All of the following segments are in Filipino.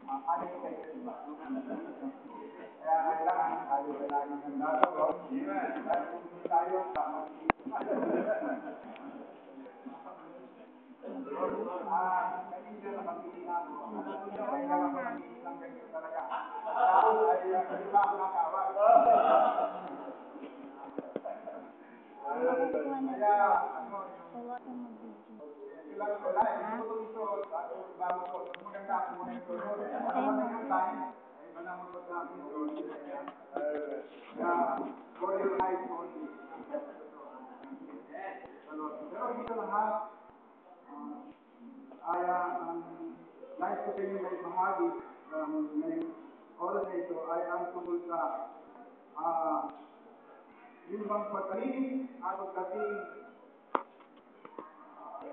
unexpected ba? Kaya kailangan tayo palagi ng daraw. Dahil kung hindi tayo, tama. Kanina na pag-iina ko, alam mo na kaya ako nag-iinang ganito talaga. Tapos ay iba ang nakawag. Kaya, ano, ilang wala, ito, bago ko, maganda ako muna ito. Kapag yung time, ay manamot ko sa akin ito. Kaya, for your life only. Pero dito lahat, ay nais ko sa inyo na ibahagi ngayong oras na ito ay ang tungkol sa yung bang pagkaling at pagdating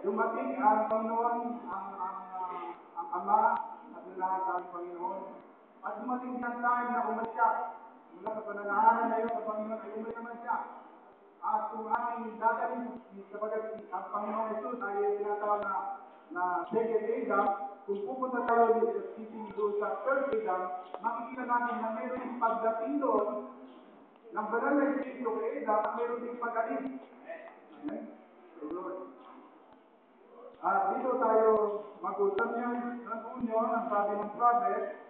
dumating ang Panginoon, ang Ama at lahat ang Panginoon at dumating ng time na umalis siya mula sa pananahanan na yun sa Panginoon ay umalis naman siya at kung ating dadalhin sapagat ang Panginoon Jesus ay tinatawag na second Adam, kung pupunta tayo dito doon sa third Adam, makikita natin na meron yung pagdating doon ng banal na Espiritu kay Adam at meron din pag-alis. Amen? At dito tayo mag-usap niya ng unyo, ang sabi ng prophet,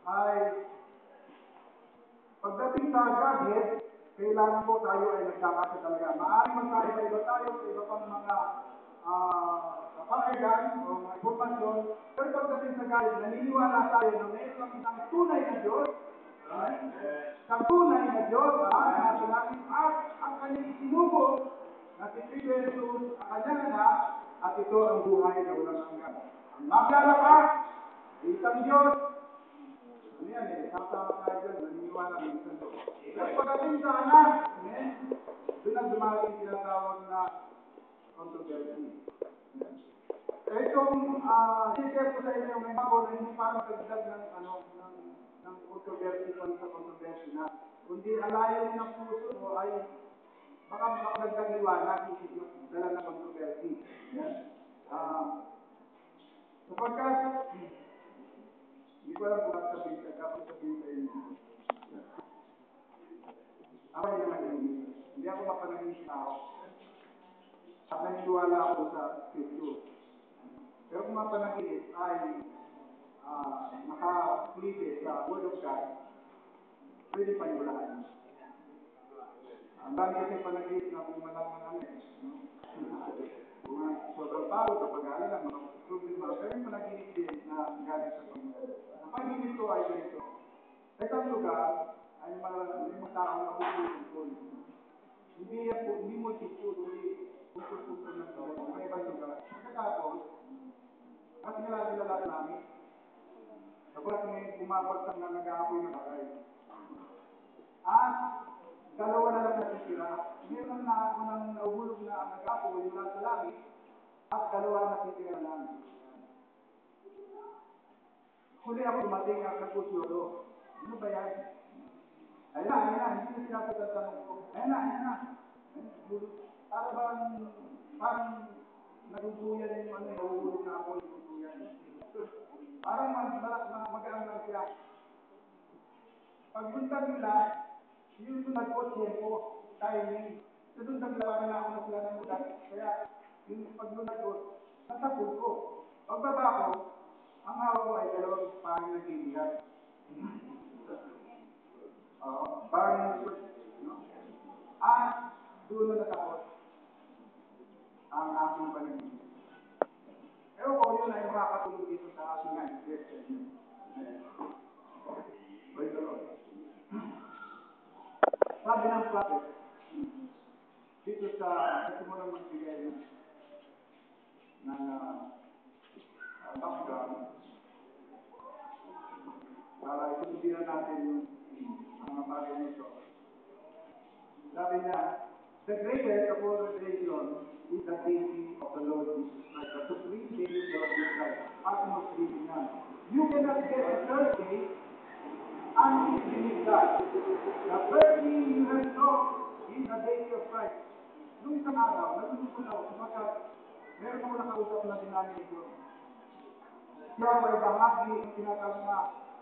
ay pagdating sa Godhead, kailangan po tayo ay nagkakasya talaga. Maaaring magkaiba-iba tayo sa iba pang mga kapakagan o mga impormasyon, pero pagdating sa Godhead, naniniwala tayo na mayroon lang isang tunay na Diyos, isang tunay na Diyos, at ang kanyang isinubo na si Kristo Jesus, ang kanyang anak, at ito ang buhay na walang hanggan. Ang maglalakas, isang Diyos, ano yan eh, sama-sama tayo dyan, naniniwala ng isang Diyos. At pagdating sa anak, doon ang dumating tinatawag na controversy. Itong share ko sa inyo yung mga ko na hindi para magdagdag ng controversy pa sa controversy na kundi alayon ng puso mo ay baka makagdag liwanag isip dala ng controversy. Sapagkat hindi ko alam kung sabihin sa inyo. Ako ay nananaginis. Hindi ako mapanaginis tao. At naniniwala ako sa Scripture. Pero kung mapanaginis ay nakaplite sa Word of God, pwede paniwalaan. Ang dami kasi panaginis na kung malaman namin. Kung sobrang pagod o pag-aalala, mga problema. Pero yung panaginis din na galing sa Panginoon. Ang panaginis ko ay ganito. Sa isang lugar, ay mga taong nakutulong. Hindi multitude, hindi multitude ng tao. May ibang lugar. Pagkatapos, at nilala namin, tapos may bumabagsak na nag-aapoy ng bagay. At dalawa na lang natitira. Meron na unang nauhulog na ang nag-aapoy mula sa langit, at dalawa na natitira namin. Huli ako dumating ang nagpusyolo. Ano ba yan? Ayun na, hindi na sinasagot ko. Ayun na. Parang naguguyan yung nauhulog na ako, naguguyan. Parang magaan lang siya. Pagbuntag nila, yung nagkotse ko, timing. Naduntag nila parang na ako na sila ng mulat. Kaya yung paglunag ko, nasapul ko. Pagbaba ko, ang hawak ko ay dalawang pangin na kinigat. Parang doon na natapos ang aking panagin. Pero kung yun ay makakatulog dito sa ating investigation. Sabi ng prophet, dito sa simulang magbigay ng background, para itutubiran natin ang mga bagay nito. Sabi niya, the greatest of all revelation is the deity of the Lord Jesus Christ, the supreme deity of Jesus Christ, utmost being none. You cannot get a Thursday until you believe that. The first thing you have known is the deity of Christ. Nung isang araw, nagulong ko na ako, sapagkat meron ako nakausap na dinami ito. Sila may bahagi ng tinatawag na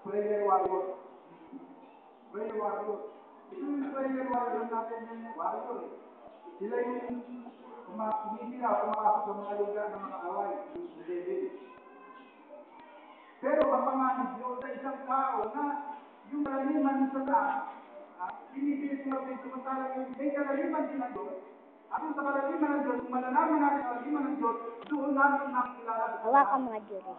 prayer warrior. Prayer warrior. Ito yung prayer warrior natin yung warrior eh. Sila yung kumapasok sa mga lugar ng mga away, yung David. Pero ang mga Diyos sa isang tao na yung kalaliman sa taas, pinipilit natin samantalang yung may kalaliman din ng Diyos, at yung sa kalaliman ng Diyos, kung malalaman natin ang kalaliman ng Diyos, doon natin makikilala. Hawakan mo nga, Julie.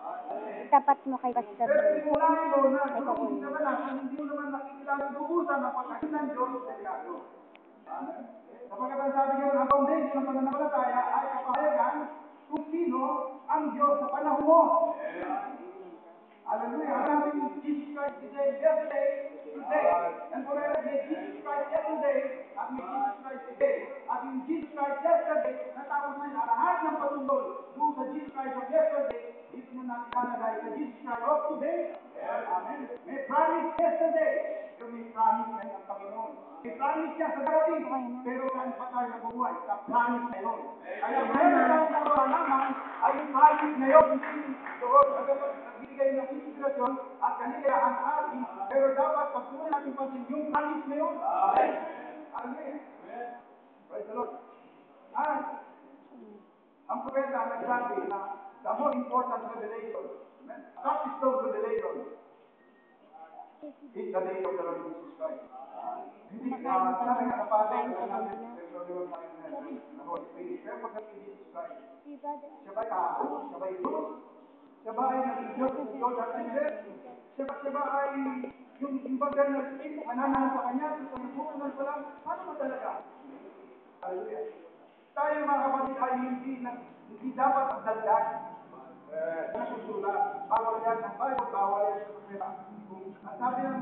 Itapat mo kay Pastor Pero Julie. simulan mo na, kung hindi naman lang, kung hindi mo naman nakikilala ang lubusan ng pagkakin ng Diyos, delikado. Kapag ang sabi nga, ang foundation ng pananampalataya ay kapahayagan kung sino ang Diyos sa panahon mo. Hallelujah. Ang sabi mo, Jesus Christ is the yesterday, today, and forever. May Jesus Christ yesterday, at may Jesus Christ today. At yung Jesus Christ yesterday, natapos na yung lahat ng patungkol doon sa Jesus Christ of yesterday, dito na natin ilalagay sa Jesus Christ of today. Amen. May promise yesterday, pero may promise na ng Panginoon. May promise siya sa darating, pero saan pa tayo nabubuhay? Sa promise na yun. Kaya meron lang sa naman ay yung promise na yun. Doon, nagbibigay ng inspirasyon at kanilahan atin, pero dapat pagtuloy natin pansin yung promise na yun. Amen. Praise the Lord. Ang propeta nagsabi na the most important revelation, capstone revelation, is the day of the Lord Jesus Christ. Hindi sinabi nga kapatid na namin the Holy Spirit. Pero pagdating Jesus Christ, siya ba'y tao? Siya ba'y Diyos? Siya ba ay naging Diyos at Angel? Siya ba ay yung bagay na Spirit, mananahan sa Kanya, sa kanubukan pa lang? Paano ba talaga? Hallelujah. Tayo mga kapatid ay hindi dapat ang dagdag. Nasusulat. Bawal yan ang Bible, bawal yan sa propeta. Ang sabi ng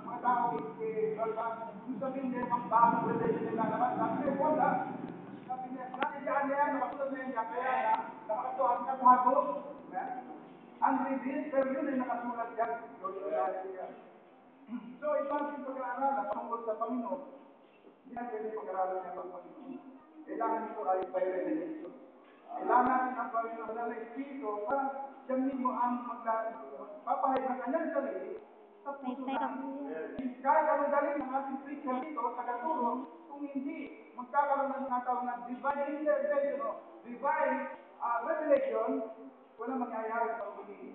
mga tao kay yung sabihin nila ang bagong revelation nila naman, sabi nila, wala. Sabi nila, nakikiyaan na yan, nakasulat na yan, kaya nakakatuhan ka bago. Unrevealed, pero yun ay nakasulat yan. So, ibang pag-aaralan tungkol sa Panginoon, hindi na pwede pag-aaralan niya ang Panginoon. Kailangan ito ay by revelation. Kailangan natin ang Panginoon na Espiritu para siya mismo ang magpapahid ng kanyang sarili sa puso natin. Kahit ang magaling ng ating preacher dito, tagaturo, kung hindi magkakaroon ng natawag na divine intervention o divine revelation, wala mangyayari sa pagiging.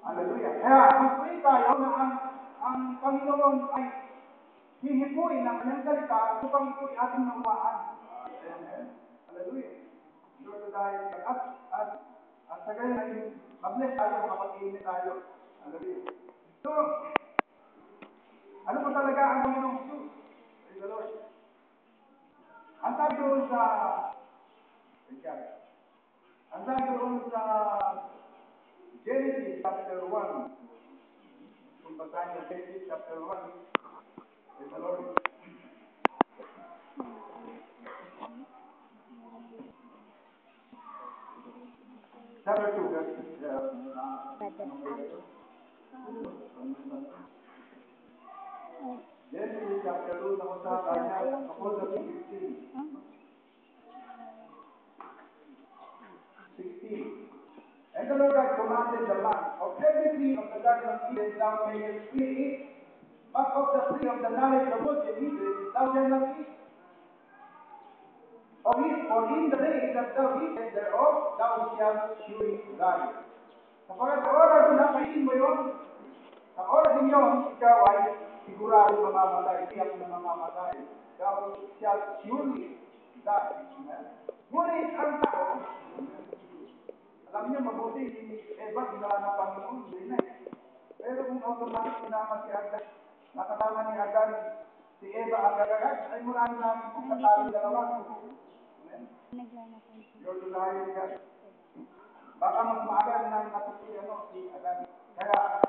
Hallelujah. Kaya, mag-pray tayo na ang Panginoon ay hihipuin ang kanyang salita upang ito'y ating naumaan. Hallelujah. Lord, dahil at sa ganyan ay mag-bless tayo, mapag-iinit tayo. Hallelujah. So, ano pa talaga ang Panginoong Jesus? Praise the Lord. Ang sabi doon sa Genesis chapter 1. Kung basahin yung Genesis chapter 1, praise the Lord. Chapter 2, verse Genesis chapter 2, nakunta tayo tungkol sa 16. And the Lord God commanded the man, of every tree of the garden of Eden thou mayest freely eat, but of the tree of the knowledge of good and evil thou shalt not eat. For in the day that thou eatest thereof, thou shalt surely die. Sapagkat sa oras na kainin mo yun, sa oras ninyo, ikaw ay sigurado mamamatay, tiyak na mamamatay. Thou shalt surely die. Ngunit ang tao, alam niyo, mabuti si Eva, ginawa ng Panginoon, hindi na eh. Pero kung automatic sinama si Adan, nakatama ni Adan, si Eva ang gagagat, ay marami namin kung katalo dalawa. Amen? Lord, dahil ka. Baka mas maaga nang natutunan si Adan. Kaya